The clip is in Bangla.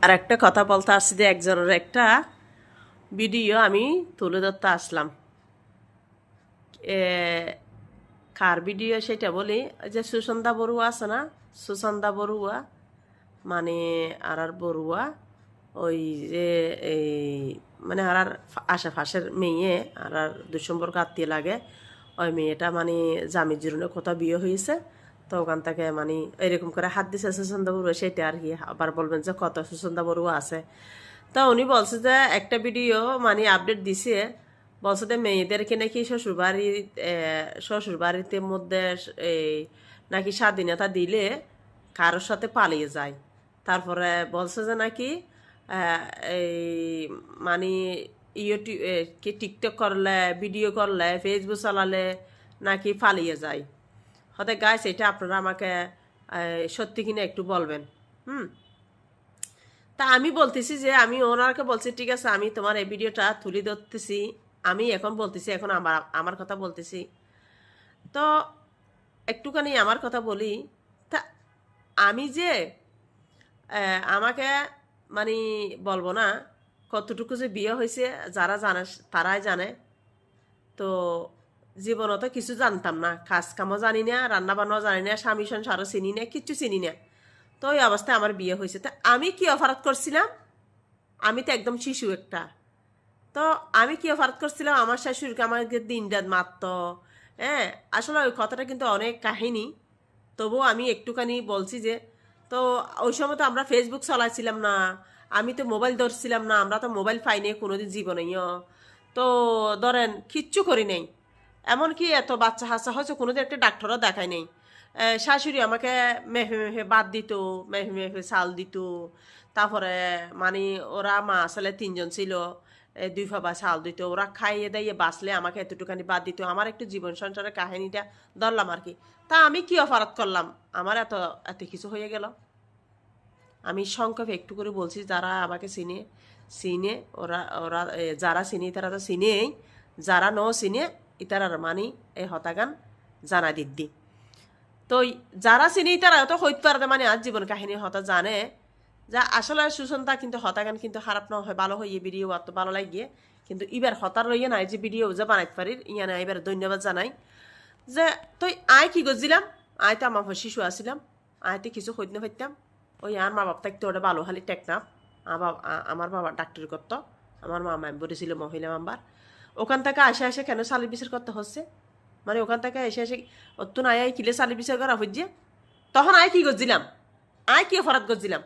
আর একটা কথা বলতে আসছি যে একজনের একটা ভিডিও আমি তুলে ধরতে আসলাম। এ, কার ভিডিও সেটা বলি। ওই যে সুসন্দা বড়ুয়া আছে না, সুসন্দা বড়ুয়া মানে আর বড়ুয়া, ওই যে এই মানে আর আশেপাশের মেয়ে আর দুঃসম্পর্ক আত্মীয় লাগে। ওই মেয়েটা মানে জামির জীবনে কোথাও বিয়ে হয়েছে, তো ওখান থেকে মানে এরকম করে হাত দিছে সুসন্দা বড়ুয়া, সেটা আর কি। আবার বলবেন যে কত সুসন্দা বড়ুয়া আছে। তা উনি বলছে যে একটা ভিডিও মানে আপডেট দিছে, বলছে যে মেয়েদেরকে নাকি শ্বশুর বাড়িতে মধ্যে এই নাকি স্বাধীনতা দিলে কারোর সাথে পালিয়ে যায়। তারপরে বলছে যে নাকি আহ, এই মানে ইউটিউব কি টিকটক করলে, ভিডিও করলে, ফেসবুক চালালে নাকি পালিয়ে যায়। হতে গাইস, এটা আপনারা আমাকে সত্যি কিনা একটু বলবেন। হুম। তা আমি বলতেছি যে আমি ওনারকে বলছি ঠিক আছে, আমি তোমার এই ভিডিওটা তুলে ধরতেছি। আমি এখন বলতেছি, এখন আমার আমার কথা বলতেছি। তো একটুখানি আমার কথা বলি। তা আমি যে আমাকে মানে বলবো না কতটুকু যে বিয়ে হয়েছে, যারা জানে তারাই জানে। তো জীবনত কিছু জানতাম না, কাজ কামও জানি না, রান্না বান্নাও জানি না, স্বামী সংসারও চিনি না, কিচ্ছু চিনি না। তো ওই অবস্থায় আমার বিয়ে হয়েছে। তা আমি কি অপরাধ করছিলাম? আমি তো একদম শিশু একটা। তো আমি কি অপরাধ করছিলাম? আমার শাশুড়িকে আমাকে দিন রাত মারতো। হ্যাঁ, আসলে ওই কথাটা কিন্তু অনেক কাহিনী। তবুও আমি একটুখানি বলছি যে, তো ওই সময় তো আমরা ফেসবুক চালাইছিলাম না, আমি তো মোবাইল ধরছিলাম না, আমরা তো মোবাইল পাইনি কোনোদিন জীবনেও। তো ধরেন কিচ্ছু করি নাই। এমনকি এত বাচ্চা হাসা হয়েছে, কোনোদিন একটা ডাক্তারও দেখায় নেই। শাশুড়ি আমাকে মেহে মেহে ভাত দিত, মেহে মেহে চাল দিত। তারপরে মানে ওরা মা আসলে তিনজন ছিল, দুই ফাবা চাল দিত, ওরা খাইয়ে দাইয়ে বাঁচলে আমাকে এতটুখানি বাদ দিত। আমার একটু জীবন সংসারের কাহিনীটা ধরলাম আর কি। তা আমি কি অপরাধ করলাম আমার এত এত কিছু হয়ে গেল? আমি সংক্ষেপে একটু করে বলছি, যারা আমাকে চিনে চিনে, ওরা ওরা যারা চিনি তারা তো চিনেই, যারা ন চিনে ইতারার মানি এই হতাগান জানা দিদ্দি। তো যারা চিনি তারা তো হইতে পারে মানে আজ জীবন কাহিনী হতা জানে। যা আসলে সুসন্তা কিন্তু হতাগান কিন্তু খারাপ না হয়, ভালো হইয়ে ভিডিও অত ভালো লাগিয়ে। কিন্তু এবার হতার রইয়ে নাই যে ভিডিও যে বানাইতে পারি ইয়া না, এবার ধন্যবাদ জানাই যে তুই আয় কি করছিলাম। আয় তো আমার শিশু আসছিলাম, আয়তে কিছু হইতে না হইতাম। ওই আর মা বাপ থাকতে ওটা ভালো খালি টেকনাফ। আমার বাবা ডাক্তারি করতো, আমার মা মেম্বরি ছিল মহিলা মেম্বার। ওখান থেকে আসে আসে কেন সালি বিচার করতে হচ্ছে? মানে ওখান থেকে এসে এসে অত না আয় কিলে সালি বিচার করা হচ্ছে। তখন আয় কি করছিলাম? আয় কি অপরাধ করছিলাম?